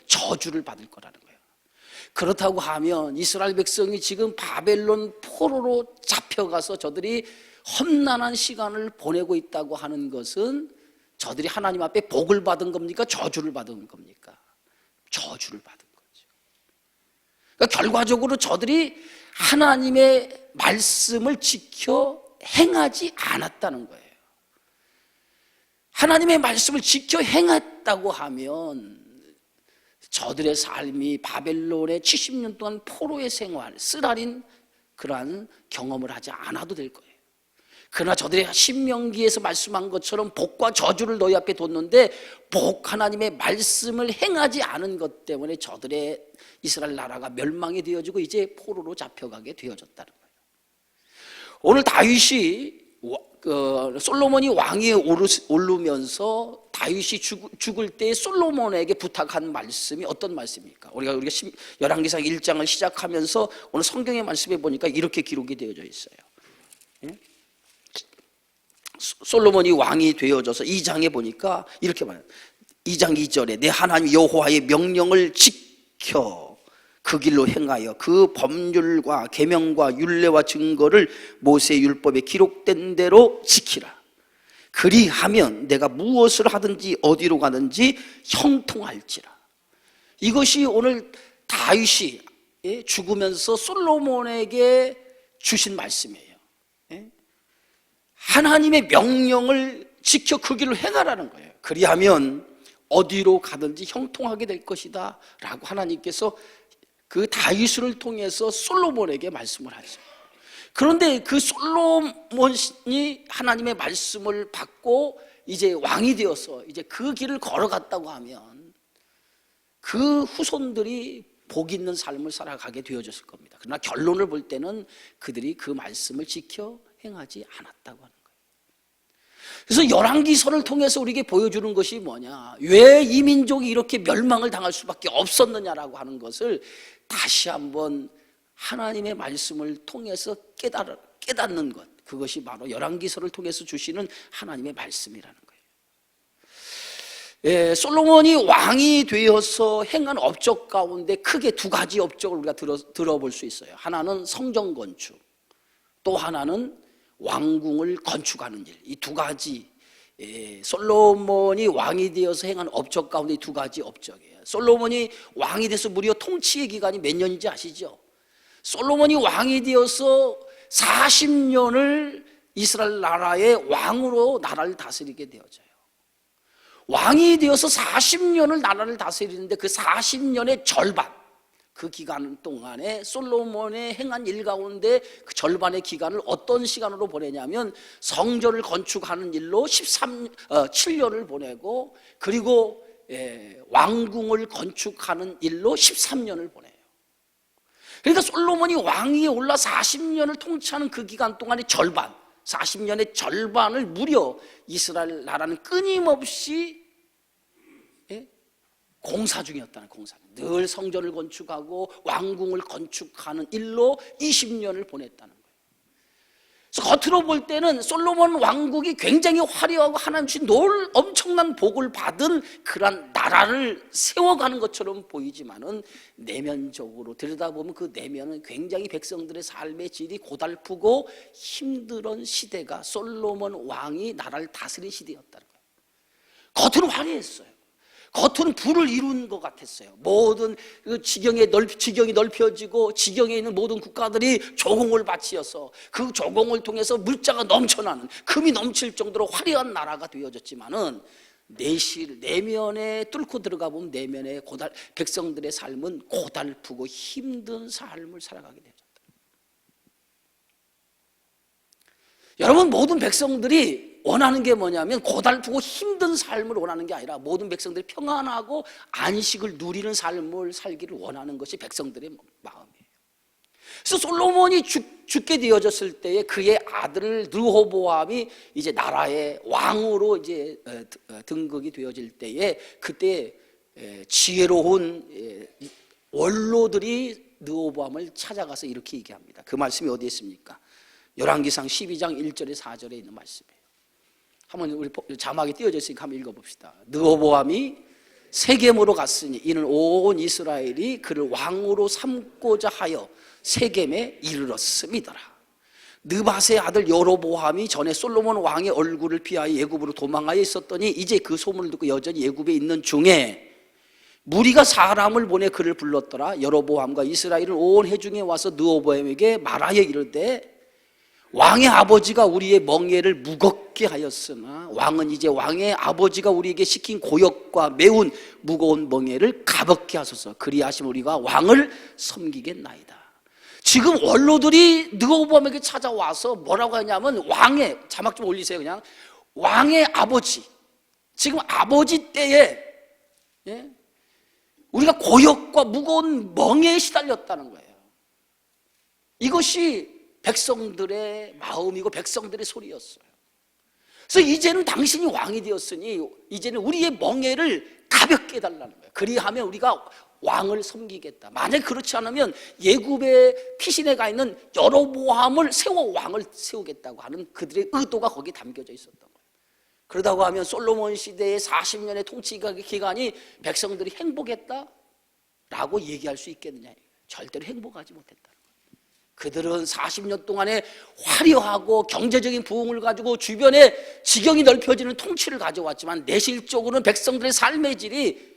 저주를 받을 거라는 거예요. 그렇다고 하면 이스라엘 백성이 지금 바벨론 포로로 잡혀가서 저들이 험난한 시간을 보내고 있다고 하는 것은 저들이 하나님 앞에 복을 받은 겁니까? 저주를 받은 겁니까? 저주를 받은 거죠. 그러니까 결과적으로 저들이 하나님의 말씀을 지켜 행하지 않았다는 거예요. 하나님의 말씀을 지켜 행했다고 하면 저들의 삶이 바벨론의 70년 동안 포로의 생활, 쓰라린 그러한 경험을 하지 않아도 될 거예요. 그러나 저들의 신명기에서 말씀한 것처럼 복과 저주를 너희 앞에 뒀는데 복 하나님의 말씀을 행하지 않은 것 때문에 저들의 이스라엘 나라가 멸망이 되어지고 이제 포로로 잡혀가게 되어졌다는 거예요. 오늘 다윗이 솔로몬이 왕위에 오르면서 다윗이 죽을 때 솔로몬에게 부탁한 말씀이 어떤 말씀입니까? 우리가 열왕기상 1장을 시작하면서 오늘 성경의 말씀에 보니까 이렇게 기록이 되어져 있어요. 솔로몬이 왕이 되어져서 2장에 보니까 이렇게 말해요. 2장 2절에 내 하나님 여호와의 명령을 지켜 그 길로 행하여 그 법률과 계명과 율례와 증거를 모세의 율법에 기록된 대로 지키라. 그리하면 내가 무엇을 하든지 어디로 가든지 형통할지라. 이것이 오늘 다윗이 죽으면서 솔로몬에게 주신 말씀이에요. 하나님의 명령을 지켜 그 길을 행하라는 거예요. 그리하면 어디로 가든지 형통하게 될 것이다 라고 하나님께서 그 다윗을 통해서 솔로몬에게 말씀을 하죠. 그런데 그 솔로몬이 하나님의 말씀을 받고 이제 왕이 되어서 이제 그 길을 걸어갔다고 하면 그 후손들이 복 있는 삶을 살아가게 되어졌을 겁니다. 그러나 결론을 볼 때는 그들이 그 말씀을 지켜 행하지 않았다고 하는 거예요. 그래서 열왕기서를 통해서 우리에게 보여주는 것이 뭐냐, 왜 이 민족이 이렇게 멸망을 당할 수밖에 없었느냐라고 하는 것을 다시 한번 하나님의 말씀을 통해서 깨닫는 것, 그것이 바로 열왕기서를 통해서 주시는 하나님의 말씀이라는 거예요. 솔로몬이 왕이 되어서 행한 업적 가운데 크게 두 가지 업적을 우리가 들어볼 수 있어요. 하나는 성전 건축, 또 하나는 왕궁을 건축하는 일. 이 두 가지, 솔로몬이 왕이 되어서 행한 업적 가운데 두 가지 업적이에요. 솔로몬이 왕이 돼서 무려 통치의 기간이 몇 년인지 아시죠? 솔로몬이 왕이 되어서 40년을 이스라엘 나라의 왕으로 나라를 다스리게 되어져요. 왕이 되어서 40년을 나라를 다스리는데 그 40년의 절반, 그 기간 동안에 솔로몬의 행한 일 가운데 그 절반의 기간을 어떤 시간으로 보내냐면 성전을 건축하는 일로 7년을 보내고, 그리고 왕궁을 건축하는 일로 13년을 보내요. 그러니까 솔로몬이 왕위에 올라 40년을 통치하는 그 기간 동안의 절반, 40년의 절반을 무려 이스라엘 나라는 끊임없이 공사 중이었다는, 공사. 늘 성전을 건축하고 왕궁을 건축하는 일로 20년을 보냈다는 거예요. 그래서 겉으로 볼 때는 솔로몬 왕국이 굉장히 화려하고 하나님 주신 엄청난 복을 받은 그런 나라를 세워가는 것처럼 보이지만은 내면적으로 들여다보면 그 내면은 굉장히 백성들의 삶의 질이 고달프고 힘든 시대가 솔로몬 왕이 나라를 다스린 시대였다는 거예요. 겉으로 화려했어요. 겉으로는 부를 이룬 것 같았어요. 모든 지경이 넓혀지고 지경에 있는 모든 국가들이 조공을 바치어서 그 조공을 통해서 물자가 넘쳐나는, 금이 넘칠 정도로 화려한 나라가 되어졌지만은 내면에 뚫고 들어가 보면 내면에 백성들의 삶은 고달프고 힘든 삶을 살아가게 되었다. 여러분, 모든 백성들이 원하는 게 뭐냐면 고달프고 힘든 삶을 원하는 게 아니라 모든 백성들이 평안하고 안식을 누리는 삶을 살기를 원하는 것이 백성들의 마음이에요. 그래서 솔로몬이 죽게 되어졌을 때에 그의 아들 르호보암이 이제 나라의 왕으로 이제 등극이 되어질 때에 그때 지혜로운 원로들이 르호보암을 찾아가서 이렇게 얘기합니다. 그 말씀이 어디에 있습니까? 열왕기상 12장 1절에 4절에 있는 말씀이에요. 한번 우리 자막이 띄어져 있으니까 한번 읽어봅시다. 르호보암이 세겜으로 갔으니 이는 온 이스라엘이 그를 왕으로 삼고자 하여 세겜에 이르렀음이더라. 느밧의 아들 여로보암이 전에 솔로몬 왕의 얼굴을 피하여 애굽으로 도망하여 있었더니 이제 그 소문을 듣고 여전히 애굽에 있는 중에 무리가 사람을 보내 그를 불렀더라. 여로보암과 이스라엘은 온 회중에 와서 느호보암에게 말하여 이르되 왕의 아버지가 우리의 멍에를 무겁게 하였으나 왕은 이제 왕의 아버지가 우리에게 시킨 고역과 매운 무거운 멍에를 가볍게 하소서. 그리하시면 우리가 왕을 섬기겠나이다. 지금 원로들이 느호보암에게 찾아와서 뭐라고 하냐면 왕의, 자막 좀 올리세요. 그냥 왕의 아버지, 지금 아버지 때에 우리가 고역과 무거운 멍에에 시달렸다는 거예요. 이것이 백성들의 마음이고 백성들의 소리였어요. 그래서 이제는 당신이 왕이 되었으니 이제는 우리의 멍에를 가볍게 해달라는 거예요. 그리하면 우리가 왕을 섬기겠다. 만약 그렇지 않으면 예굽의 피신에 가 있는 여로보암을 세워 왕을 세우겠다고 하는 그들의 의도가 거기에 담겨져 있었던 거예요. 그러다고 하면 솔로몬 시대의 40년의 통치 기간이 백성들이 행복했다라고 얘기할 수 있겠느냐. 절대로 행복하지 못했다. 그들은 40년 동안에 화려하고 경제적인 부흥을 가지고 주변에 지경이 넓혀지는 통치를 가져왔지만 내실적으로는 백성들의 삶의 질이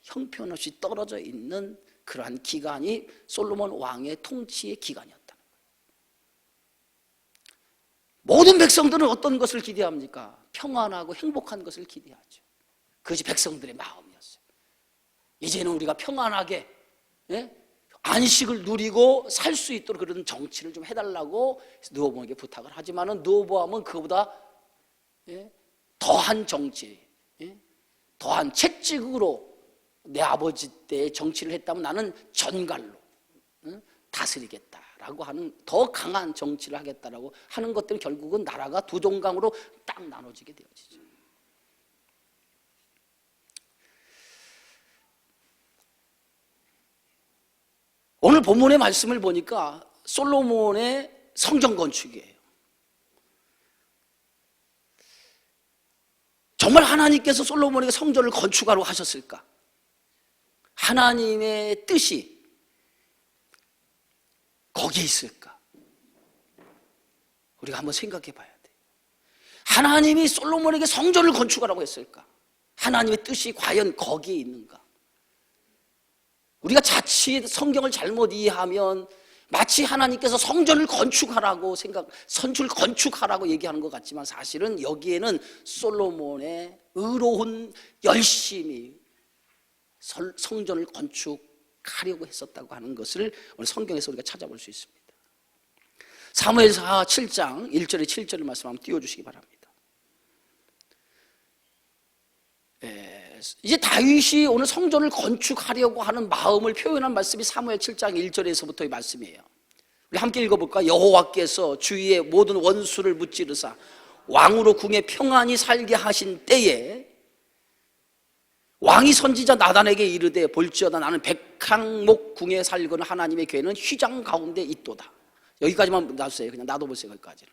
형편없이 떨어져 있는 그러한 기간이 솔로몬 왕의 통치의 기간이었다는 거예요. 모든 백성들은 어떤 것을 기대합니까? 평안하고 행복한 것을 기대하죠. 그것이 백성들의 마음이었어요. 이제는 우리가 평안하게 안식을 누리고 살 수 있도록 그런 정치를 좀 해달라고 느호보암에게 부탁을 하지만은 느호보암은 그보다 더한 정치, 더한 채찍으로 내 아버지 때의 정치를 했다면 나는 전갈로 다스리겠다라고 하는 더 강한 정치를 하겠다라고 하는 것들은 결국은 나라가 두 종강으로 딱 나눠지게 되어지죠. 오늘 본문의 말씀을 보니까 솔로몬의 성전 건축이에요. 정말 하나님께서 솔로몬에게 성전을 건축하라고 하셨을까? 하나님의 뜻이 거기에 있을까? 우리가 한번 생각해 봐야 돼. 하나님이 솔로몬에게 성전을 건축하라고 했을까? 하나님의 뜻이 과연 거기에 있는가? 우리가 자칫 성경을 잘못 이해하면 마치 하나님께서 성전을 건축하라고 선출 건축하라고 얘기하는 것 같지만 사실은 여기에는 솔로몬의 의로운 열심이 성전을 건축하려고 했었다고 하는 것을 오늘 성경에서 우리가 찾아볼 수 있습니다. 사무엘하 7장 1절에 7절의 말씀 한번 띄워주시기 바랍니다. 이제 다윗이 오늘 성전을 건축하려고 하는 마음을 표현한 말씀이 사무엘 7장 1절에서부터의 말씀이에요. 우리 함께 읽어볼까? 여호와께서 주위의 모든 원수를 무찌르사 왕으로 궁에 평안히 살게 하신 때에 왕이 선지자 나단에게 이르되 볼지어다 나는 백항목 궁에 살거는 하나님의 궤는 휘장 가운데 있도다. 여기까지만 놔주세요. 그냥 놔둬보세요. 여기까지는.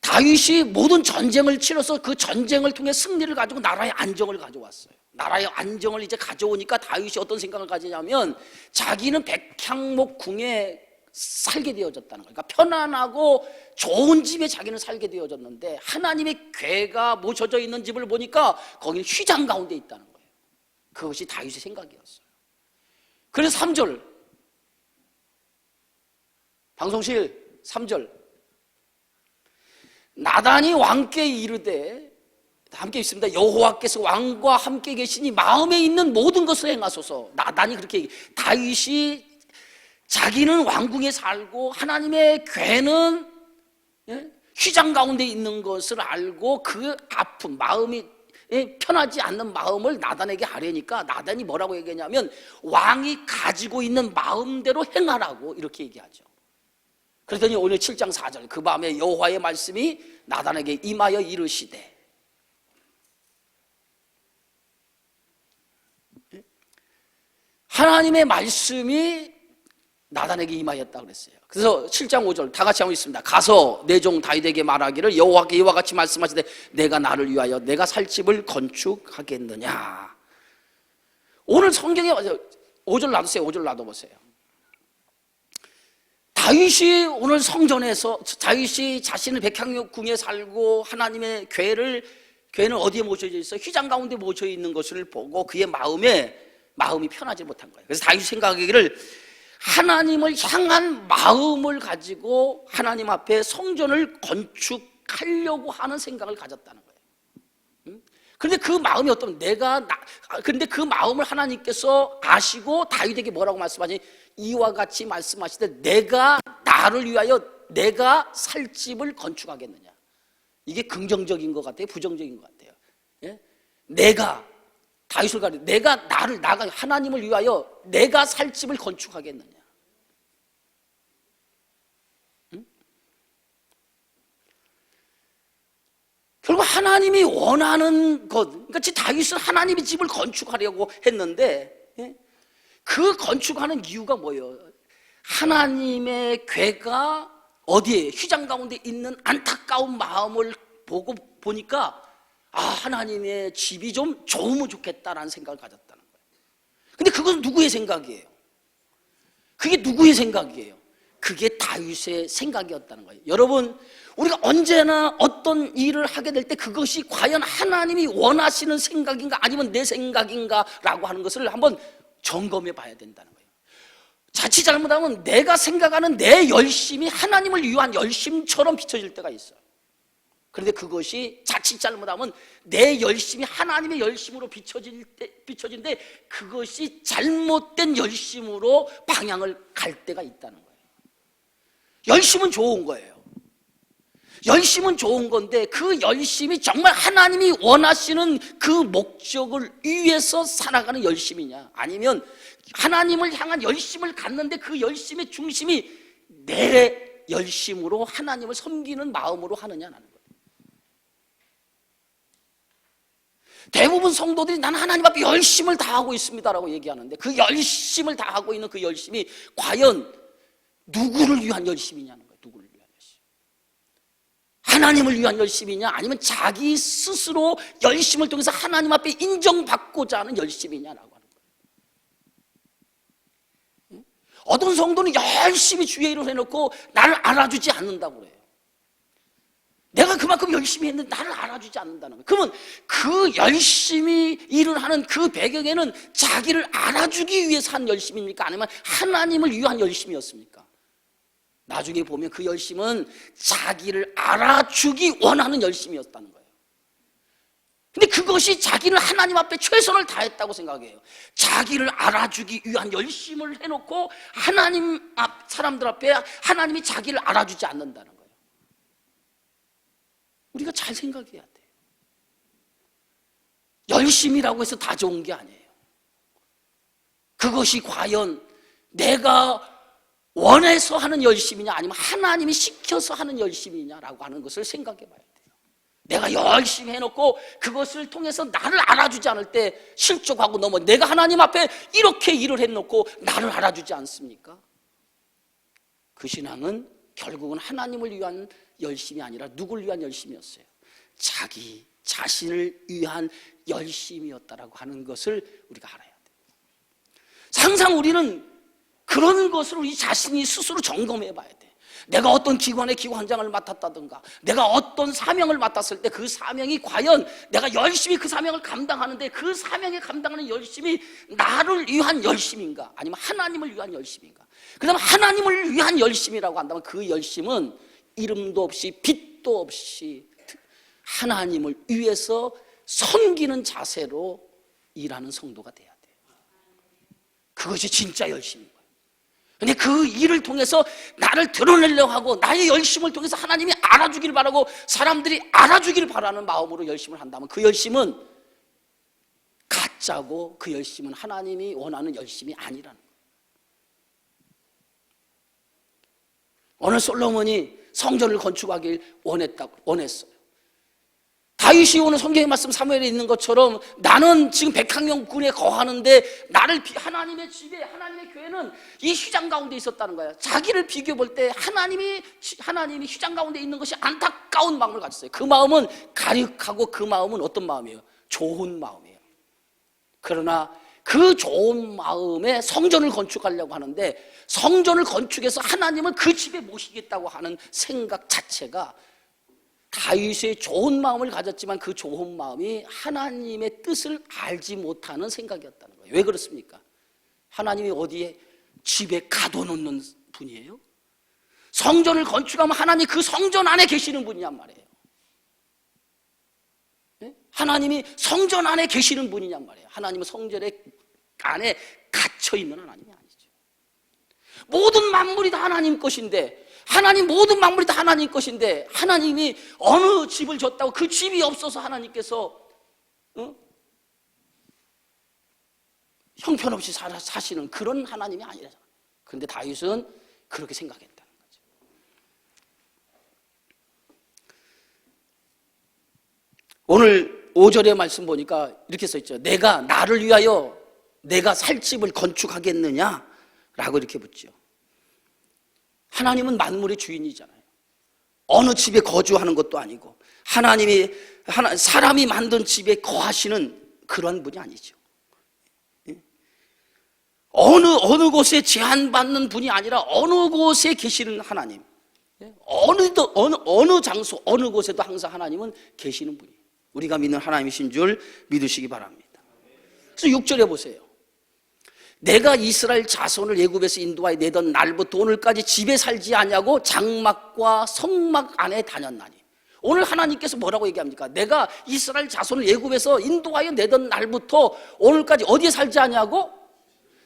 다윗이 모든 전쟁을 치러서 그 전쟁을 통해 승리를 가지고 나라의 안정을 가져왔어요. 나라의 안정을 이제 가져오니까 다윗이 어떤 생각을 가지냐면 자기는 백향목 궁에 살게 되어졌다는 거예요. 그러니까 편안하고 좋은 집에 자기는 살게 되어졌는데 하나님의 궤가 모셔져 있는 집을 보니까 거기는 휘장 가운데 있다는 거예요. 그것이 다윗의 생각이었어요. 그래서 3절 방송실 3절 나단이 왕께 이르되 함께 있습니다. 여호와께서 왕과 함께 계시니 마음에 있는 모든 것을 행하소서. 나단이 그렇게 얘기해. 다윗이 자기는 왕궁에 살고 하나님의 궤는 휘장 가운데 있는 것을 알고 그 아픔, 마음이 편하지 않는 마음을 나단에게 하려니까 나단이 뭐라고 얘기하냐면 왕이 가지고 있는 마음대로 행하라고 이렇게 얘기하죠. 그랬더니 오늘 7장 4절 그 밤에 여호와의 말씀이 나단에게 임하여 이르시되 하나님의 말씀이 나단에게 임하였다 그랬어요. 그래서 7장 5절 다 같이 한번 있습니다. 가서 내 종 다윗에게 말하기를 여호와께 이와 같이 말씀하시되 내가 나를 위하여 내가 살 집을 건축하겠느냐. 오늘 성경에 5절 놔두세요. 5절 놔둬보세요. 다윗이 오늘 성전에서 다윗이 자신을 백향궁에 살고 하나님의 교회는 어디에 모셔져 있어? 휘장 가운데 모셔 있는 것을 보고 그의 마음이 편하지 못한 거예요. 그래서 다윗이 생각하기를 하나님을 향한 마음을 가지고 하나님 앞에 성전을 건축하려고 하는 생각을 가졌다는 거예요. 그런데 그 마음이 그런데 그 마음을 하나님께서 아시고 다윗에게 뭐라고 말씀하시니 이와 같이 말씀하시되 내가 나를 위하여 내가 살 집을 건축하겠느냐. 이게 긍정적인 것 같아요? 부정적인 것 같아요? 예? 다윗을 가리켜 내가 하나님을 위하여 내가 살 집을 건축하겠느냐. 응? 결국 하나님이 원하는 것, 그러니까 다윗은 하나님의 집을 건축하려고 했는데, 예? 그 건축하는 이유가 뭐예요? 하나님의 괴가 어디에 휘장 가운데 있는 안타까운 마음을 보니까 하나님의 집이 좀 좋으면 좋겠다라는 생각을 가졌다는 거예요. 근데 그건 누구의 생각이에요? 그게 누구의 생각이에요? 그게 다윗의 생각이었다는 거예요. 여러분, 우리가 언제나 어떤 일을 하게 될 때 그것이 과연 하나님이 원하시는 생각인가 아니면 내 생각인가 라고 하는 것을 한번 점검해 봐야 된다는 거예요. 자칫 잘못하면 내가 생각하는 내 열심이 하나님을 위한 열심처럼 비춰질 때가 있어요. 그런데 그것이 자칫 잘못하면 내 열심이 하나님의 열심으로 비춰진데 그것이 잘못된 열심으로 방향을 갈 때가 있다는 거예요. 열심은 좋은 거예요. 열심은 좋은 건데 그 열심이 정말 하나님이 원하시는 그 목적을 위해서 살아가는 열심이냐, 아니면 하나님을 향한 열심을 갖는데 그 열심의 중심이 내 열심으로 하나님을 섬기는 마음으로 하느냐라는 거예요. 대부분 성도들이 나는 하나님 앞에 열심을 다하고 있습니다라고 얘기하는데 그 열심을 다하고 있는 그 열심이 과연 누구를 위한 열심이냐는 거예요. 누구를 위한 열심. 하나님을 위한 열심이냐 아니면 자기 스스로 열심을 통해서 하나님 앞에 인정받고자 하는 열심이냐라고 하는 거예요. 어떤 성도는 열심히 주의 일을 해놓고 나를 알아주지 않는다고 그래요. 내가 그만큼 열심히 했는데 나를 알아주지 않는다는 거예요. 그러면 그 열심히 일을 하는 그 배경에는 자기를 알아주기 위해서 한 열심입니까? 아니면 하나님을 위한 열심이었습니까? 나중에 보면 그 열심은 자기를 알아주기 원하는 열심이었다는 거예요. 근데 그것이 자기는 하나님 앞에 최선을 다했다고 생각해요. 자기를 알아주기 위한 열심을 해놓고 하나님 사람들 앞에 하나님이 자기를 알아주지 않는다는 거예요. 우리가 잘 생각해야 돼요. 열심이라고 해서 다 좋은 게 아니에요. 그것이 과연 내가 원해서 하는 열심이냐 아니면 하나님이 시켜서 하는 열심이냐라고 하는 것을 생각해 봐야 돼요. 내가 열심히 해놓고 그것을 통해서 나를 알아주지 않을 때 실족하고 내가 하나님 앞에 이렇게 일을 해놓고 나를 알아주지 않습니까? 그 신앙은 결국은 하나님을 위한 열심이 아니라 누구를 위한 열심이었어요? 자기 자신을 위한 열심이었다라고 하는 것을 우리가 알아야 돼요. 항상 우리는 그런 것을 우리 자신이 스스로 점검해 봐야 돼. 내가 어떤 기관의 기관장을 맡았다든가 내가 어떤 사명을 맡았을 때 그 사명이 과연 내가 열심히 그 사명을 감당하는데 그 사명에 감당하는 열심이 나를 위한 열심인가 아니면 하나님을 위한 열심인가. 그 다음에 하나님을 위한 열심이라고 한다면 그 열심은 이름도 없이 빛도 없이 하나님을 위해서 섬기는 자세로 일하는 성도가 돼야 돼요. 그것이 진짜 열심인 거예요. 근데 그 일을 통해서 나를 드러내려고 하고 나의 열심을 통해서 하나님이 알아주기를 바라고 사람들이 알아주기를 바라는 마음으로 열심을 한다면 그 열심은 가짜고 그 열심은 하나님이 원하는 열심이 아니라는 거예요. 오늘 솔로몬이 성전을 건축하길 원했어요. 다윗이 오늘 성경의 말씀 사무엘에 있는 것처럼 나는 지금 백향령군에 거하는데 나를 하나님의 집에, 하나님의 교회는 이 휘장 가운데 있었다는 거야. 자기를 비교해 볼 때 하나님이 휘장 가운데 있는 것이 안타까운 마음을 가졌어요. 그 마음은 가득하고 그 마음은 어떤 마음이에요? 좋은 마음이에요. 그러나 그 좋은 마음에 성전을 건축하려고 하는데 성전을 건축해서 하나님을 그 집에 모시겠다고 하는 생각 자체가 다윗의 좋은 마음을 가졌지만 그 좋은 마음이 하나님의 뜻을 알지 못하는 생각이었다는 거예요. 왜 그렇습니까? 하나님이 어디에 집에 가둬놓는 분이에요? 성전을 건축하면 하나님이 그 성전 안에 계시는 분이란 말이에요. 네? 하나님이 성전 안에 계시는 분이란 말이에요. 하나님은 성전 안에 갇혀있는 하나님이 아니죠. 모든 만물이 다 하나님 것인데, 하나님 모든 만물이 다 하나님 것인데 하나님이 어느 집을 줬다고 그 집이 없어서 하나님께서 형편없이 사시는 그런 하나님이 아니라잖아요. 그런데 다윗은 그렇게 생각했다는 거죠. 오늘 5절의 말씀 보니까 이렇게 써있죠. 내가 나를 위하여 내가 살 집을 건축하겠느냐? 라고 이렇게 묻죠. 하나님은 만물의 주인이잖아요. 어느 집에 거주하는 것도 아니고 사람이 만든 집에 거하시는 그런 분이 아니죠. 어느 곳에 제한받는 분이 아니라 어느 곳에 계시는 하나님. 어느 장소, 어느 곳에도 항상 하나님은 계시는 분이에요. 우리가 믿는 하나님이신 줄 믿으시기 바랍니다. 그래서 6절에 보세요. 내가 이스라엘 자손을 애굽에서 인도하여 내던 날부터 오늘까지 집에 살지 아니하고 장막과 성막 안에 다녔나니. 오늘 하나님께서 뭐라고 얘기합니까? 내가 이스라엘 자손을 애굽에서 인도하여 내던 날부터 오늘까지 어디에 살지 아니하고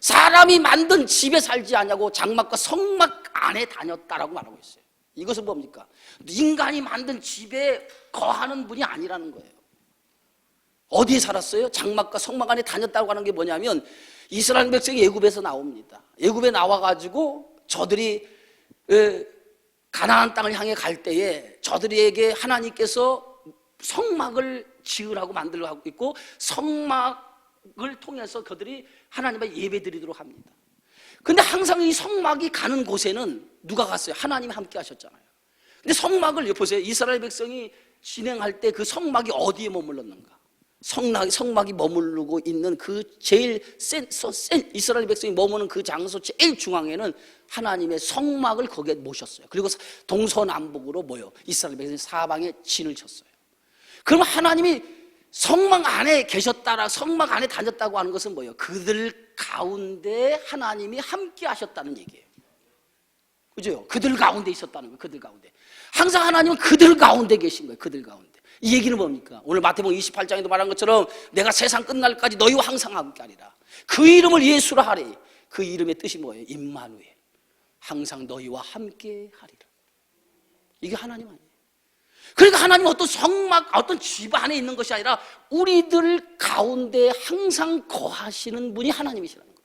사람이 만든 집에 살지 아니하고 장막과 성막 안에 다녔다라고 말하고 있어요. 이것은 뭡니까? 인간이 만든 집에 거하는 분이 아니라는 거예요. 어디에 살았어요? 장막과 성막 안에 다녔다고 하는 게 뭐냐면 이스라엘 백성이 애굽에서 나옵니다. 애굽에 나와가지고 저들이 가나안 땅을 향해 갈 때에 저들에게 하나님께서 성막을 지으라고 만들고 있고 성막을 통해서 그들이 하나님의 예배 드리도록 합니다. 근데 항상 이 성막이 가는 곳에는 누가 갔어요? 하나님이 함께 하셨잖아요. 근데 성막을 보세요. 이스라엘 백성이 진행할 때 그 성막이 어디에 머물렀는가? 성막이 머무르고 있는 그 제일 센 이스라엘 백성이 머무는 그 장소 제일 중앙에는 하나님의 성막을 거기에 모셨어요. 그리고 동서남북으로 모여 이스라엘 백성이 사방에 진을 쳤어요. 그럼 하나님이 성막 안에 계셨다라 성막 안에 다녔다고 하는 것은 뭐예요? 그들 가운데 하나님이 함께 하셨다는 얘기예요. 그죠? 그들 가운데 있었다는 거예요. 그들 가운데. 항상 하나님은 그들 가운데 계신 거예요. 그들 가운데. 이 얘기는 뭡니까? 오늘 마태복음 28장에도 말한 것처럼 내가 세상 끝날까지 너희와 항상 함께 하리라. 그 이름을 예수라 하리. 그 이름의 뜻이 뭐예요? 임마누엘. 항상 너희와 함께 하리라. 이게 하나님 아니에요. 그러니까 하나님은 어떤 성막, 어떤 집 안에 있는 것이 아니라 우리들 가운데 항상 거하시는 분이 하나님이시라는 거예요.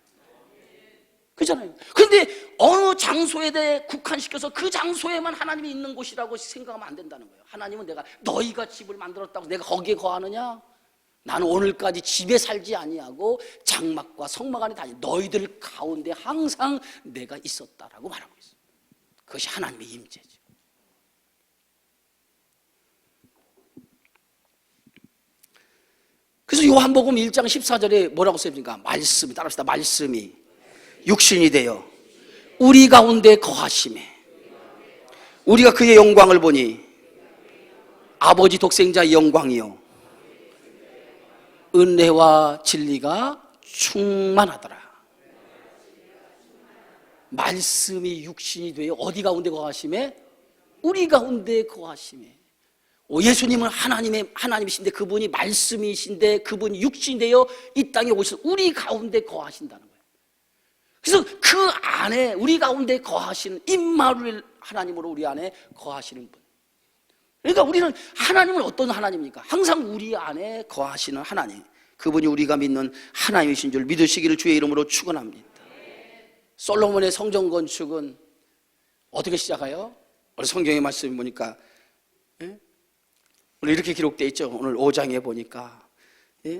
그렇잖아요. 그런데 어느 장소에 대해 국한시켜서 그 장소에만 하나님이 있는 곳이라고 생각하면 안 된다는 거예요. 하나님은 내가 너희가 집을 만들었다고 내가 거기에 거하느냐? 나는 오늘까지 집에 살지 아니하고 장막과 성막 안에 다니 너희들 가운데 항상 내가 있었다라고 말하고 있어요. 그것이 하나님의 임재죠. 그래서 요한복음 1장 14절에 뭐라고 써있습니까? 말씀이, 따라합시다. 말씀이 육신이 되어 우리 가운데 거하심에 우리가 그의 영광을 보니 아버지 독생자의 영광이요 은혜와 진리가 충만하더라. 말씀이 육신이 되어 어디 가운데 거하심에? 우리 가운데 거하심에. 예수님은 하나님이신데 그분이 말씀이신데 그분이 육신이 되어 이 땅에 오셔서 우리 가운데 거하신다는 거예요. 그래서 그 안에 우리 가운데 거하시는 임마누엘 하나님으로 우리 안에 거하시는 분. 그러니까 우리는 하나님은 어떤 하나님입니까? 항상 우리 안에 거하시는 하나님. 그분이 우리가 믿는 하나님이신 줄 믿으시기를 주의 이름으로 축원합니다. 솔로몬의 성전 건축은 어떻게 시작해요? 오늘 성경의 말씀이 보니까 오늘 이렇게 기록되어 있죠. 오늘 5장에 보니까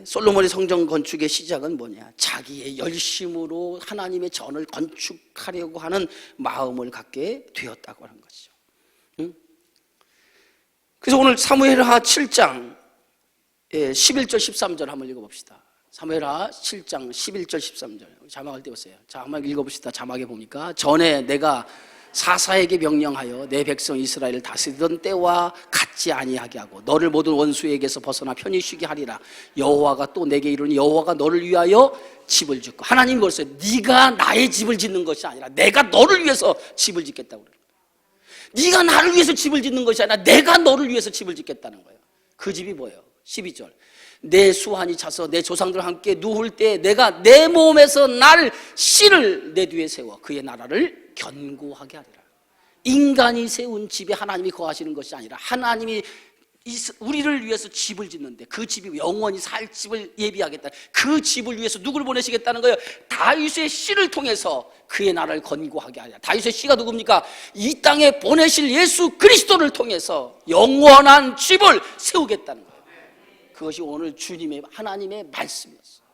솔로몬의 성전 건축의 시작은 뭐냐? 자기의 열심으로 하나님의 전을 건축하려고 하는 마음을 갖게 되었다고 하는 것이죠. 그래서 오늘 사무엘하 7장 11절 13절 한번 읽어봅시다. 사무엘하 7장 11절 13절 자막을 띄웠어요. 자, 한번 읽어봅시다. 자막에 보니까 전에 내가 사사에게 명령하여 내 백성 이스라엘을 다스리던 때와 같지 아니하게 하고 너를 모든 원수에게서 벗어나 편히 쉬게 하리라. 여호와가 또 내게 이르니 여호와가 너를 위하여 집을 짓고, 하나님이 그랬어요. 네가 나의 집을 짓는 것이 아니라 내가 너를 위해서 집을 짓겠다고 그래요. 네가 나를 위해서 집을 짓는 것이 아니라 내가 너를 위해서 집을 짓겠다는 거예요. 그 집이 뭐예요? 12절 내 수완이 차서 내 조상들과 함께 누울 때 내가 내 몸에서 날 씨를 내 뒤에 세워 그의 나라를 견고하게 하리라. 인간이 세운 집에 하나님이 거하시는 것이 아니라 하나님이 우리를 위해서 집을 짓는데 그 집이 영원히 살 집을 예비하겠다. 그 집을 위해서 누구를 보내시겠다는 거예요? 다윗의 씨를 통해서 그의 나라를 견고하게 하리라. 다윗의 씨가 누굽니까? 이 땅에 보내실 예수 그리스도를 통해서 영원한 집을 세우겠다는 거예요. 그것이 오늘 주님의 하나님의 말씀이었어요.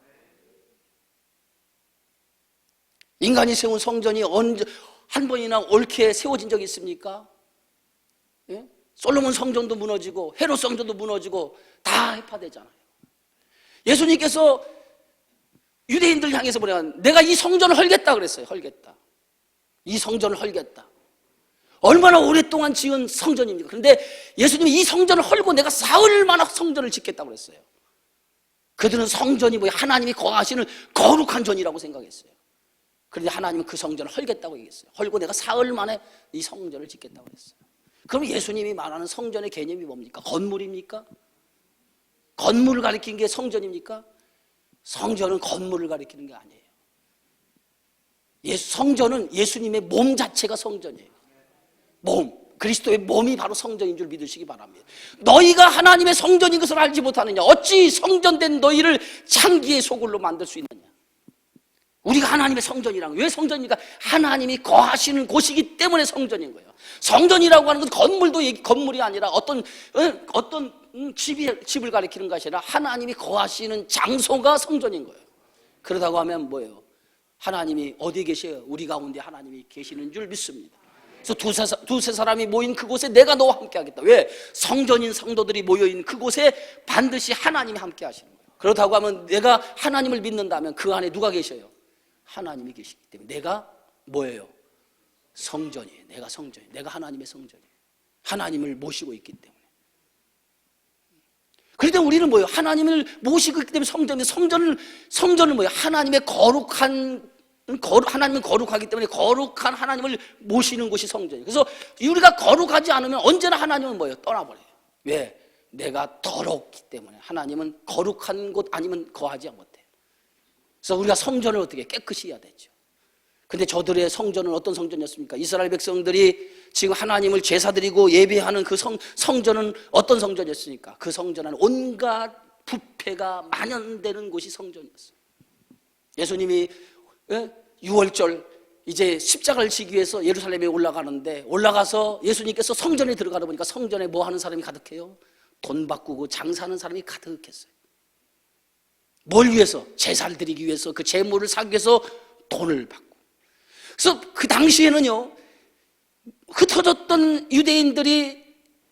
인간이 세운 성전이 언제 한 번이나 옳게 세워진 적이 있습니까? 예? 솔로몬 성전도 무너지고 헤롯 성전도 무너지고 다 해파되잖아요. 예수님께서 유대인들 향해서 뭐냐, 내가 이 성전을 헐겠다 그랬어요. 헐겠다. 이 성전을 헐겠다. 얼마나 오랫동안 지은 성전입니까? 그런데 예수님이 이 성전을 헐고 내가 사흘 만에 성전을 짓겠다고 그랬어요. 그들은 성전이 뭐야? 하나님이 거하시는 거룩한 전이라고 생각했어요. 그런데 하나님은 그 성전을 헐겠다고 얘기했어요. 헐고 내가 사흘 만에 이 성전을 짓겠다고 했어요. 그럼 예수님이 말하는 성전의 개념이 뭡니까? 건물입니까? 건물을 가리키는 게 성전입니까? 성전은 건물을 가리키는 게 아니에요. 성전은 예수님의 몸 자체가 성전이에요. 몸, 그리스도의 몸이 바로 성전인 줄 믿으시기 바랍니다. 너희가 하나님의 성전인 것을 알지 못하느냐? 어찌 성전된 너희를 창기의 소굴로 만들 수 있느냐? 우리가 하나님의 성전이라는 거예요. 왜 성전입니까? 하나님이 거하시는 곳이기 때문에 성전인 거예요. 성전이라고 하는 건 건물이 아니라 어떤 집을 가리키는 것이 아니라 하나님이 거하시는 장소가 성전인 거예요. 그러다고 하면 뭐예요? 하나님이 어디에 계셔요? 우리 가운데 하나님이 계시는 줄 믿습니다. 그래서 두세 사람이 모인 그곳에 내가 너와 함께 하겠다. 왜? 성전인 성도들이 모여있는 그곳에 반드시 하나님이 함께 하시는 거예요. 그렇다고 하면 내가 하나님을 믿는다면 그 안에 누가 계셔요? 하나님이 계시기 때문에 내가 뭐예요? 성전이에요. 내가 성전이에요. 내가 하나님의 성전이에요. 하나님을 모시고 있기 때문에. 그런데 우리는 뭐예요? 하나님을 모시고 있기 때문에 성전은 뭐예요? 하나님의 하나님은 거룩하기 때문에 거룩한 하나님을 모시는 곳이 성전이에요. 그래서 우리가 거룩하지 않으면 언제나 하나님은 뭐예요? 떠나버려요. 왜? 내가 더럽기 때문에. 하나님은 거룩한 곳 아니면 거하지 못해요. 그래서 우리가 성전을 어떻게 깨끗이 해야 되죠. 근데 저들의 성전은 어떤 성전이었습니까? 이스라엘 백성들이 지금 하나님을 제사 드리고 예배하는 그 성전은 어떤 성전이었습니까? 그 성전은 온갖 부패가 만연되는 곳이 성전이었어요. 예수님이 6월절 이제 십자가를 지기 위해서 예루살렘에 올라가는데, 올라가서 예수님께서 성전에 들어가다 보니까 성전에 뭐 하는 사람이 가득해요? 돈 바꾸고 장사하는 사람이 가득했어요. 뭘 위해서? 제사를 드리기 위해서, 그 제물을 사기 위해서 돈을 받고. 그래서 그 당시에는요, 흩어졌던 유대인들이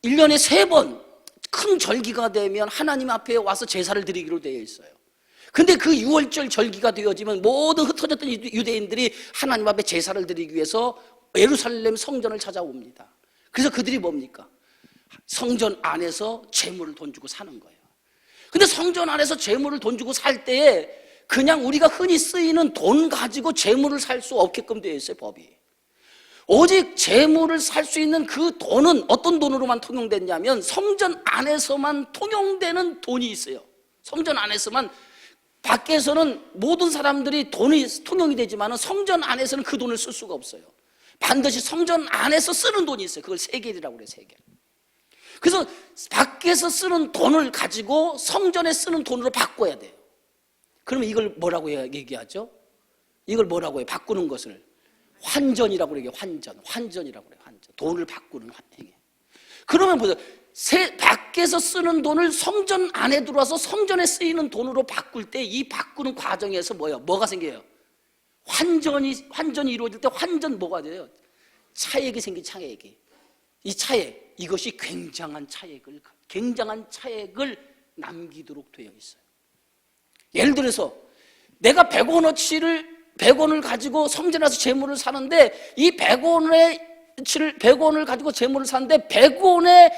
1년에 3번 큰 절기가 되면 하나님 앞에 와서 제사를 드리기로 되어 있어요. 근데 그 6월절 절기가 되어지면 모든 흩어졌던 유대인들이 하나님 앞에 제사를 드리기 위해서 예루살렘 성전을 찾아옵니다. 그래서 그들이 뭡니까? 성전 안에서 제물을 돈 주고 사는 거예요. 근데 성전 안에서 제물을 돈 주고 살 때에 그냥 우리가 흔히 쓰이는 돈 가지고 제물을 살 수 없게끔 되어 있어요, 법이. 오직 제물을 살 수 있는 그 돈은 어떤 돈으로만 통용됐냐면 성전 안에서만 통용되는 돈이 있어요. 성전 안에서만. 밖에서는 모든 사람들이 돈이 통용이 되지만 성전 안에서는 그 돈을 쓸 수가 없어요. 반드시 성전 안에서 쓰는 돈이 있어요. 그걸 세겔이라고 그래요, 세겔. 그래서 밖에서 쓰는 돈을 가지고 성전에 쓰는 돈으로 바꿔야 돼요. 그러면 이걸 뭐라고 얘기하죠? 이걸 뭐라고 해요? 바꾸는 것을 환전이라고 얘기해요. 환전이라고 그래요. 환전. 돈을 바꾸는 행위. 그러면 보세요. 밖에서 쓰는 돈을 성전 안에 들어와서 성전에 쓰이는 돈으로 바꿀 때 이 바꾸는 과정에서 뭐가 생겨요? 환전이 이루어질 때 뭐가 돼요? 차액이 생긴 차액이. 이 차액, 이것이 굉장한 차액을 남기도록 되어 있어요. 예를 들어서 내가 100원을 가지고 성전에 와서 재물을 사는데 이 100원을 가지고 재물을 사는데 100원의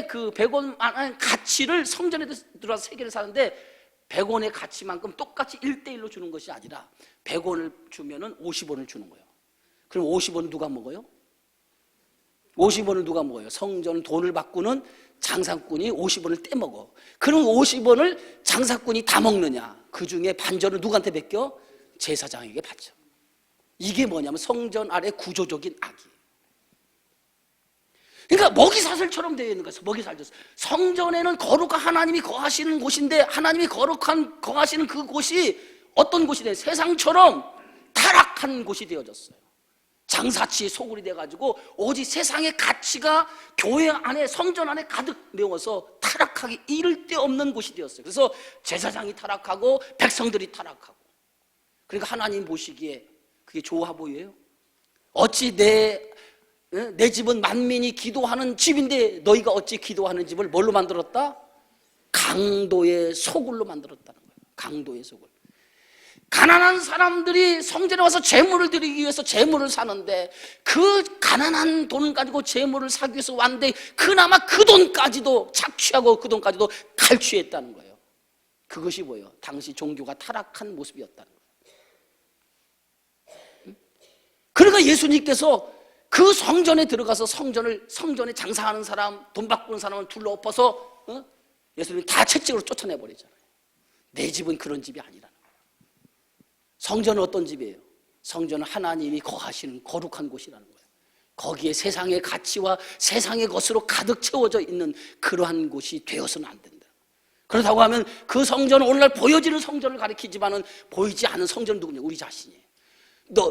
그 100원만한 가치를 성전에 들어와서 3개를 사는데 100원의 가치만큼 똑같이 1대1로 주는 것이 아니라 100원을 주면은 50원을 주는 거예요. 그럼 50원은 누가 먹어요? 50원을 누가 먹어요? 성전 돈을 바꾸는 장사꾼이 50원을 떼먹어. 그럼 50원을 장사꾼이 다 먹느냐? 그 중에 반절을 누구한테 맡겨? 제사장에게 받죠. 이게 뭐냐면 성전 아래 구조적인 악이에요. 그러니까 먹이사슬처럼 되어 있는 거예요. 먹이사슬. 성전에는 거룩한 하나님이 거하시는 곳인데 하나님이 거하시는 그 곳이 어떤 곳이 돼요? 세상처럼 타락한 곳이 되어졌어요. 장사치 소굴이 돼가지고 오직 세상의 가치가 교회 안에 성전 안에 가득 메워서 타락하기 이를 데 없는 곳이 되었어요. 그래서 제사장이 타락하고 백성들이 타락하고, 그러니까 하나님 보시기에 그게 좋아 보여요? 어찌 내 집은 만민이 기도하는 집인데 너희가 어찌 기도하는 집을 뭘로 만들었다? 강도의 소굴로 만들었다는 거예요. 강도의 소굴. 가난한 사람들이 성전에 와서 재물을 드리기 위해서 재물을 사는데 그 가난한 돈 가지고 재물을 사기 위해서 왔는데 그나마 그 돈까지도 착취하고 그 돈까지도 갈취했다는 거예요. 그것이 뭐예요? 당시 종교가 타락한 모습이었다는 거예요. 그러니까 예수님께서 그 성전에 들어가서 성전에 장사하는 사람, 돈 바꾸는 사람을 둘러엎어서 예수님이 다 채찍으로 쫓아내버리잖아요. 내 집은 그런 집이 아니라는 거예요. 성전은 어떤 집이에요? 성전은 하나님이 거하시는 거룩한 곳이라는 거예요. 거기에 세상의 가치와 세상의 것으로 가득 채워져 있는 그러한 곳이 되어서는 안 된다. 그렇다고 하면 그 성전은 오늘날 보여지는 성전을 가리키지만은 보이지 않는 성전은 누구냐? 우리 자신이에요.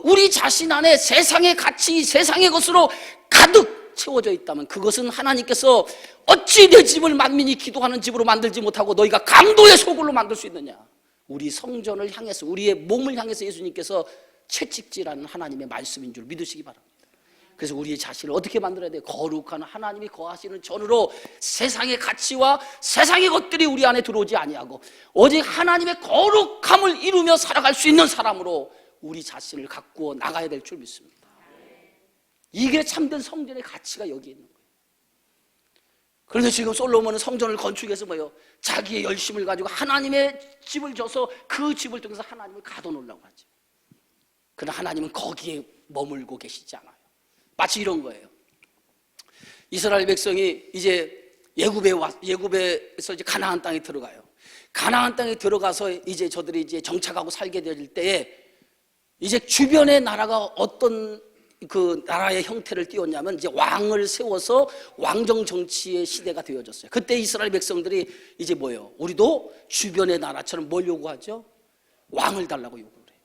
우리 자신 안에 세상의 가치, 세상의 것으로 가득 채워져 있다면 그것은 하나님께서 어찌 내 집을 만민이 기도하는 집으로 만들지 못하고 너희가 강도의 소굴로 만들 수 있느냐? 우리 성전을 향해서, 우리의 몸을 향해서 예수님께서 채찍질하는 하나님의 말씀인 줄 믿으시기 바랍니다. 그래서 우리의 자신을 어떻게 만들어야 돼요? 거룩한 하나님이 거하시는 전으로 세상의 가치와 세상의 것들이 우리 안에 들어오지 아니하고 오직 하나님의 거룩함을 이루며 살아갈 수 있는 사람으로 우리 자신을 가꾸어 나가야 될 줄 믿습니다. 이게 참된 성전의 가치가 여기 있는 거예요. 그런데 지금 솔로몬은 성전을 건축해서 자기의 열심을 가지고 하나님의 집을 져서 그 집을 통해서 하나님을 가둬놓으려고 하죠. 그러나 하나님은 거기에 머물고 계시지 않아요. 마치 이런 거예요. 이스라엘 백성이 이제 예굽에서 이제 가나안 땅에 들어가요. 가나안 땅에 들어가서 이제 저들이 이제 정착하고 살게 될 때에 이제 주변의 나라가 어떤 그 나라의 형태를 띄웠냐면 이제 왕을 세워서 왕정 정치의 시대가 되어졌어요. 그때 이스라엘 백성들이 이제 뭐예요? 우리도 주변의 나라처럼 뭘 요구하죠? 왕을 달라고 요구를 해요.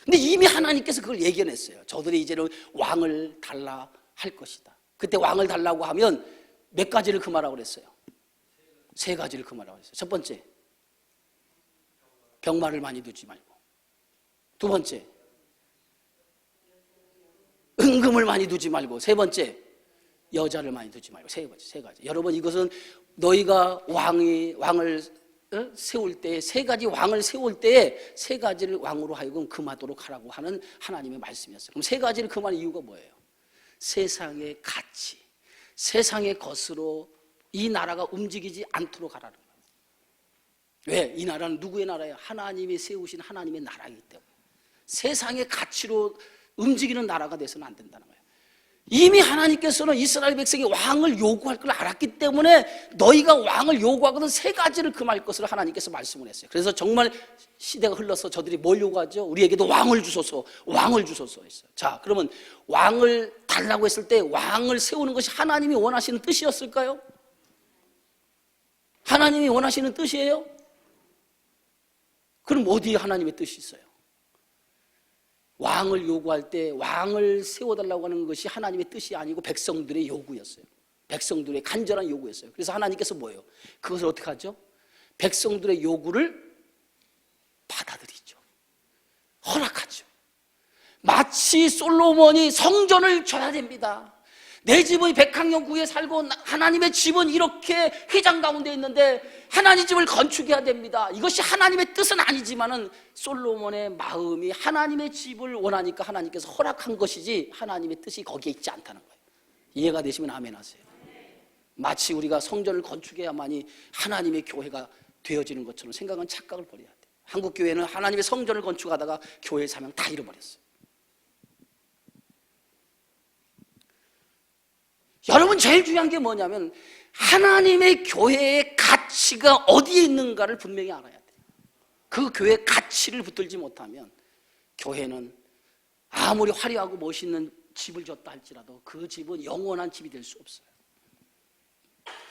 근데 이미 하나님께서 그걸 예견했어요. 저들이 이제는 왕을 달라 할 것이다. 그때 왕을 달라고 하면 몇 가지를 금하라고 그랬어요? 3가지를 금하라고 했어요. 첫 번째, 병마를 많이 두지 말고. 두 번째, 은금을 많이 두지 말고. 세 번째, 여자를 많이 두지 말고. 세 가지. 여러분, 이것은 너희가 왕을 세울 때, 3가지 왕을 세울 때에 3가지를 왕으로 하여금 금하도록 하라고 하는 하나님의 말씀이었어요. 그럼 3가지를 금하는 이유가 뭐예요? 세상의 가치, 세상의 것으로 이 나라가 움직이지 않도록 하라는 거예요. 왜? 이 나라는 누구의 나라예요? 하나님이 세우신 하나님의 나라이기 때문에. 세상의 가치로 움직이는 나라가 돼서는 안 된다는 거예요. 이미 하나님께서는 이스라엘 백성이 왕을 요구할 걸 알았기 때문에 너희가 왕을 요구하거든 3가지를 금할 것을 하나님께서 말씀을 했어요. 그래서 정말 시대가 흘러서 저들이 뭘 요구하죠? 우리에게도 왕을 주소서 했어요. 자, 그러면 왕을 달라고 했을 때 왕을 세우는 것이 하나님이 원하시는 뜻이었을까요? 하나님이 원하시는 뜻이에요? 그럼 어디에 하나님의 뜻이 있어요? 왕을 요구할 때 왕을 세워달라고 하는 것이 하나님의 뜻이 아니고 백성들의 요구였어요. 백성들의 간절한 요구였어요. 그래서 하나님께서 뭐예요? 그것을 어떻게 하죠? 백성들의 요구를 받아들이죠. 허락하죠. 마치 솔로몬이 성전을 줘야 됩니다. 내 집은 백향연구에 살고 하나님의 집은 이렇게 휘장 가운데 있는데 하나님 집을 건축해야 됩니다. 이것이 하나님의 뜻은 아니지만은 솔로몬의 마음이 하나님의 집을 원하니까 하나님께서 허락한 것이지 하나님의 뜻이 거기에 있지 않다는 거예요. 이해가 되시면 아멘 하세요. 마치 우리가 성전을 건축해야만이 하나님의 교회가 되어지는 것처럼 생각은 착각을 버려야 돼요. 한국 교회는 하나님의 성전을 건축하다가 교회의 사명 다 잃어버렸어요. 여러분, 제일 중요한 게 뭐냐면 하나님의 교회의 가치가 어디에 있는가를 분명히 알아야 돼요. 그 교회의 가치를 붙들지 못하면 교회는 아무리 화려하고 멋있는 집을 줬다 할지라도 그 집은 영원한 집이 될 수 없어요.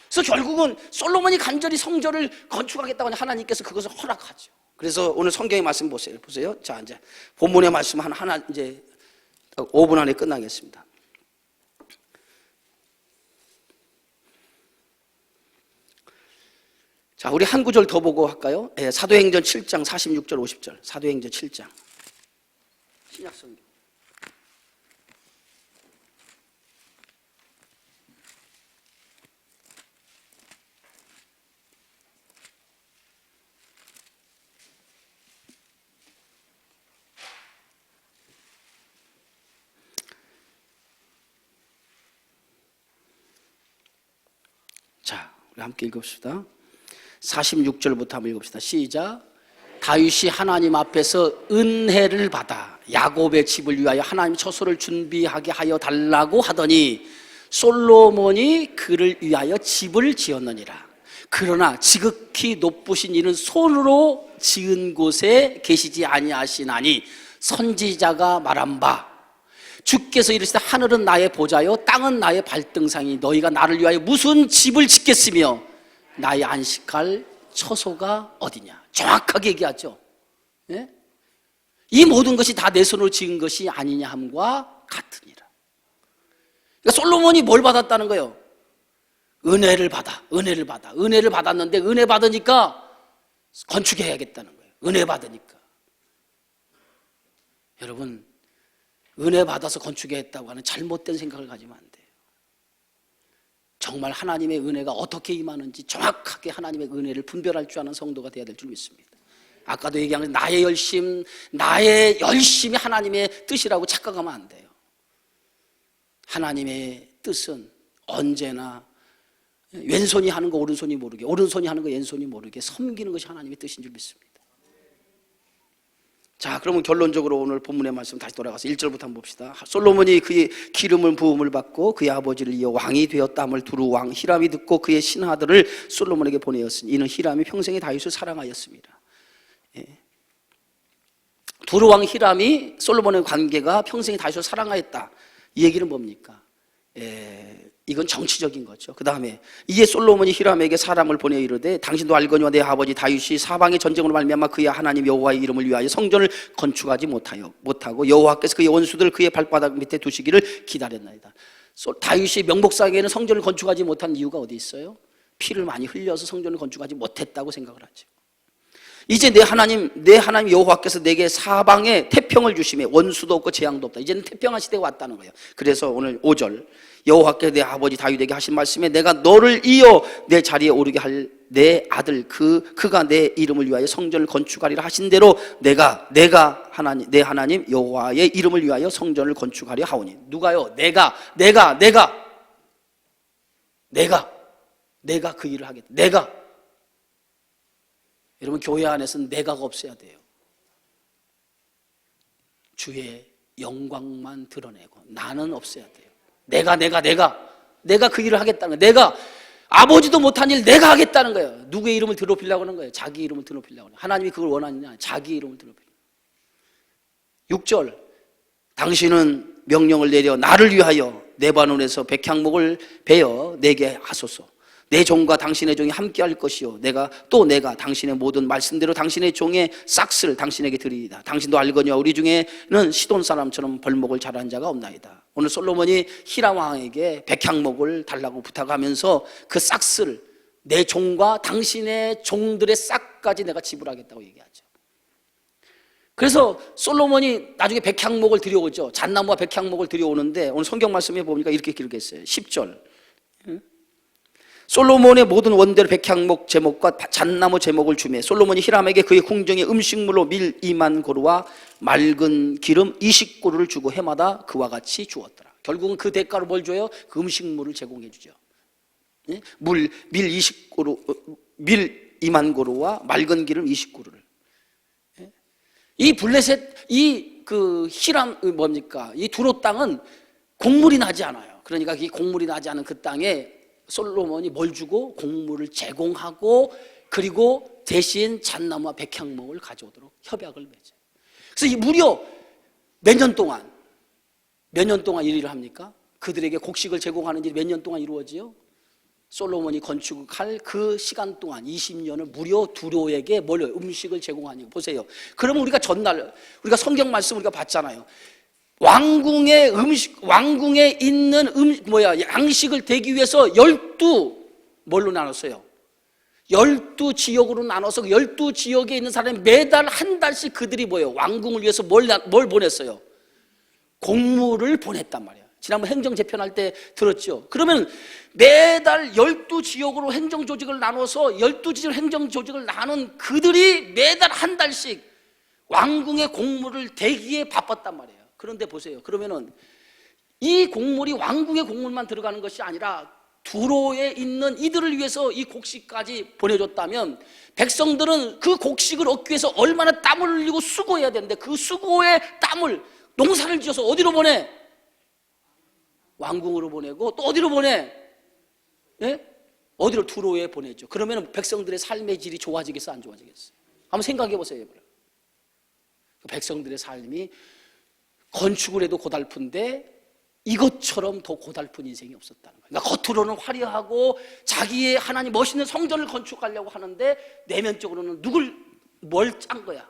그래서 결국은 솔로몬이 간절히 성전을 건축하겠다고 하니 하나님께서 그것을 허락하죠. 그래서 오늘 성경의 말씀 보세요. 자, 이제 본문의 말씀 하나 이제 5분 안에 끝나겠습니다. 자, 우리 한 구절 더 보고 할까요? 네, 사도행전 7장 46절 50절. 사도행전 7장. 신약성경. 자, 우리 함께 읽읍시다. 46절부터 한번 읽읍시다. 시작. 다윗이 하나님 앞에서 은혜를 받아 야곱의 집을 위하여 하나님 처소를 준비하게 하여 달라고 하더니 솔로몬이 그를 위하여 집을 지었느니라. 그러나 지극히 높으신 이는 손으로 지은 곳에 계시지 아니하시나니 선지자가 말한 바 주께서 이르시되 하늘은 나의 보좌요 땅은 나의 발등상이니 너희가 나를 위하여 무슨 집을 짓겠으며 나의 안식할 처소가 어디냐. 정확하게 얘기하죠. 예? 이 모든 것이 다 내 손으로 지은 것이 아니냐 함과 같으니라. 그러니까 솔로몬이 뭘 받았다는 거예요? 은혜를 받았는데 은혜 받으니까 건축해야겠다는 거예요. 은혜 받으니까. 여러분, 은혜 받아서 건축했다고 하는 잘못된 생각을 가지면 안 돼요. 정말 하나님의 은혜가 어떻게 임하는지 정확하게 하나님의 은혜를 분별할 줄 아는 성도가 되어야 될 줄 믿습니다. 아까도 얘기한 것 나의 열심이 하나님의 뜻이라고 착각하면 안 돼요. 하나님의 뜻은 언제나 왼손이 하는 거 오른손이 모르게, 오른손이 하는 거 왼손이 모르게 섬기는 것이 하나님의 뜻인 줄 믿습니다. 자, 그러면 결론적으로 오늘 본문의 말씀 다시 돌아가서 1절부터 한번 봅시다. 솔로몬이 그의 기름을 부음을 받고 그의 아버지를 이어 왕이 되었다함을 두루 왕 히람이 듣고 그의 신하들을 솔로몬에게 보내었으니 이는 히람이 평생에 다윗을 사랑하였습니다. 예. 두루 왕 히람이 솔로몬의 관계가 평생에 다윗을 사랑하였다. 이 얘기는 뭡니까? 이건 정치적인 거죠. 그 다음에 이에 솔로몬이 히람에게 사람을 보내 이르되 당신도 알거니와 내 아버지 다윗이 사방의 전쟁으로 말미암아 그의 하나님 여호와의 이름을 위하여 성전을 건축하지 못하고 여호와께서 그의 원수들 그의 발바닥 밑에 두시기를 기다렸나이다. 다윗이 명복사기에는 성전을 건축하지 못한 이유가 어디 있어요? 피를 많이 흘려서 성전을 건축하지 못했다고 생각을 하죠. 이제 내 하나님 여호와께서 내게 사방에 태평을 주시매 원수도 없고 재앙도 없다. 이제는 태평한 시대가 왔다는 거예요. 그래서 오늘 5절 여호와께서 내 아버지 다윗에게 하신 말씀에 내가 너를 이어 내 자리에 오르게 할 내 아들 그가 내 이름을 위하여 성전을 건축하리라 하신 대로 내가 내 하나님 여호와의 이름을 위하여 성전을 건축하려 하오니. 누가요? 내가 그 일을 하겠다. 여러분, 교회 안에서는 내가가 없어야 돼요. 주의 영광만 드러내고 나는 없어야 돼요. 내가 그 일을 하겠다는 거예요. 내가 아버지도 못한 일 내가 하겠다는 거예요. 누구의 이름을 드높이려고 하는 거예요? 자기 이름을 드높이려고 하는 거예요. 하나님이 그걸 원하느냐? 자기 이름을 드높이는 거예요. 6절 당신은 명령을 내려 나를 위하여 레바논에서 백향목을 베어 내게 하소서. 내 종과 당신의 종이 함께할 것이요 내가 당신의 모든 말씀대로 당신의 종의 싹스를 당신에게 드리이다. 당신도 알거니와 우리 중에는 시돈 사람처럼 벌목을 잘한 자가 없나이다. 오늘 솔로몬이 히람 왕에게 백향목을 달라고 부탁하면서 그 싹스를 내 종과 당신의 종들의 싹까지 내가 지불하겠다고 얘기하죠. 그래서 솔로몬이 나중에 백향목을 들여오죠. 잣나무와 백향목을 들여오는데 오늘 성경 말씀에 보니까 이렇게 기록했어요. 10절. 솔로몬의 모든 원대로 백향목 제목과 잣나무 제목을 주매 솔로몬이 히람에게 그의 궁정에 음식물로 밀 2만 고루와 맑은 기름 20고루를 주고 해마다 그와 같이 주었더라. 결국은 그 대가로 뭘 줘요? 그 음식물을 제공해 주죠. 밀 20고루, 밀 2만 고루와 맑은 기름 20고루를. 이 블레셋, 히람 뭡니까? 이 두로 땅은 곡물이 나지 않아요. 그러니까 이 곡물이 나지 않은 그 땅에 솔로몬이 뭘 주고 곡물을 제공하고 그리고 대신 잣나무와 백향목을 가져오도록 협약을 맺어요. 그래서 이 무려 몇 년 동안 이 일을 합니까? 그들에게 곡식을 제공하는 일이 몇 년 동안 이루어지요? 솔로몬이 건축할 그 시간 동안 20년을 무려 두로에게 음식을 제공하니 보세요. 그러면 우리가 전날 우리가 성경 말씀 우리가 봤잖아요. 왕궁에 있는 양식을 대기 위해서 12뭘로 나눴어요? 12지역으로 나눠서 12지역에 있는 사람이 매달 한 달씩 그들이 왕궁을 위해서 뭘 보냈어요? 곡물을 보냈단 말이에요. 지난번 행정재편할 때 들었죠. 그러면 매달 12지역으로 행정조직을 나눠서 12지역 행정조직을 나눈 그들이 매달 한 달씩 왕궁의 곡물을 대기에 바빴단 말이에요. 그런데 보세요. 그러면은 이 곡물이 왕궁의 곡물만 들어가는 것이 아니라 두로에 있는 이들을 위해서 이 곡식까지 보내줬다면 백성들은 그 곡식을 얻기 위해서 얼마나 땀을 흘리고 수고해야 되는데 그 수고의 땀을 농사를 지어서 어디로 보내? 왕궁으로 보내고 또 어디로 보내? 어디로? 두로에 보내죠. 그러면 백성들의 삶의 질이 좋아지겠어 안 좋아지겠어요? 한번 생각해 보세요. 백성들의 삶이 건축을 해도 고달픈데 이것처럼 더 고달픈 인생이 없었다는 거예요. 그러니까 겉으로는 화려하고 자기의 하나님 멋있는 성전을 건축하려고 하는데 내면적으로는 뭘 짠 거야?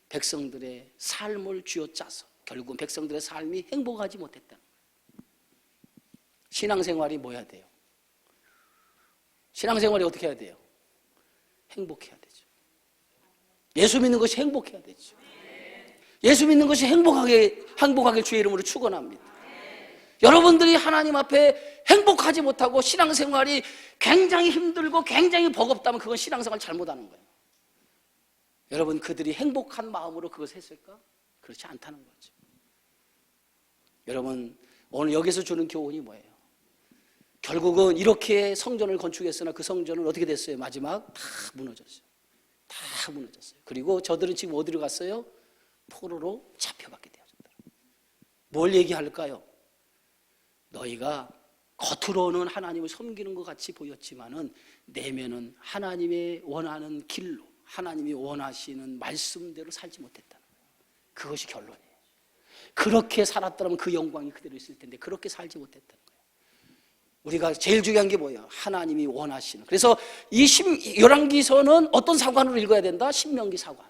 백성들의 삶을 쥐어짜서 결국은 백성들의 삶이 행복하지 못했다는 거예요. 신앙생활이 뭐 해야 돼요? 신앙생활이 어떻게 해야 돼요? 행복해야 되죠. 예수 믿는 것이 행복해야 되죠. 예수 믿는 것이 행복하게 주의 이름으로 축원합니다. 여러분들이 하나님 앞에 행복하지 못하고 신앙생활이 굉장히 힘들고 굉장히 버겁다면 그건 신앙생활 잘못하는 거예요. 여러분 그들이 행복한 마음으로 그것을 했을까? 그렇지 않다는 거죠. 여러분 오늘 여기서 주는 교훈이 뭐예요? 결국은 이렇게 성전을 건축했으나 그 성전은 어떻게 됐어요? 마지막 다 무너졌어요. 다 무너졌어요. 그리고 저들은 지금 어디로 갔어요? 포로로 잡혀가게 되었다. 뭘 얘기할까요? 너희가 겉으로는 하나님을 섬기는 것 같이 보였지만은 내면은 하나님의 원하는 길로 하나님이 원하시는 말씀대로 살지 못했다는 거예요. 그것이 결론이에요. 그렇게 살았더라면 그 영광이 그대로 있을 텐데 그렇게 살지 못했다는 거예요. 우리가 제일 중요한 게 뭐예요? 하나님이 원하시는. 그래서 이 열왕기서는 어떤 사관으로 읽어야 된다? 신명기 사관.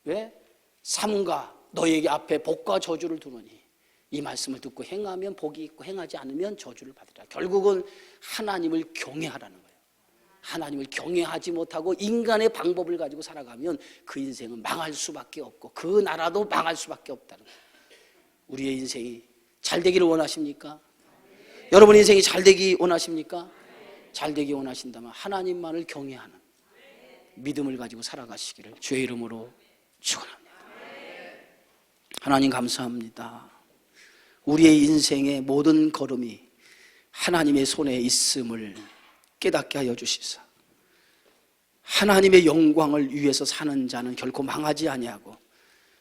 왜? 삼가 너희에게 앞에 복과 저주를 두노니 이 말씀을 듣고 행하면 복이 있고 행하지 않으면 저주를 받으리라. 결국은 하나님을 경외하라는 거예요. 하나님을 경외하지 못하고 인간의 방법을 가지고 살아가면 그 인생은 망할 수밖에 없고 그 나라도 망할 수밖에 없다는 거예요. 우리의 인생이 잘 되기를 원하십니까? 여러분 인생이 잘 되기 원하십니까? 잘 되기 원하신다면 하나님만을 경외하는 믿음을 가지고 살아가시기를 주의 이름으로 축원합니다. 하나님 감사합니다. 우리의 인생의 모든 걸음이 하나님의 손에 있음을 깨닫게 하여 주시사 하나님의 영광을 위해서 사는 자는 결코 망하지 아니하고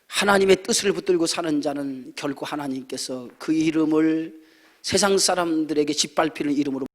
하나님의 뜻을 붙들고 사는 자는 결코 하나님께서 그 이름을 세상 사람들에게 짓밟히는 이름으로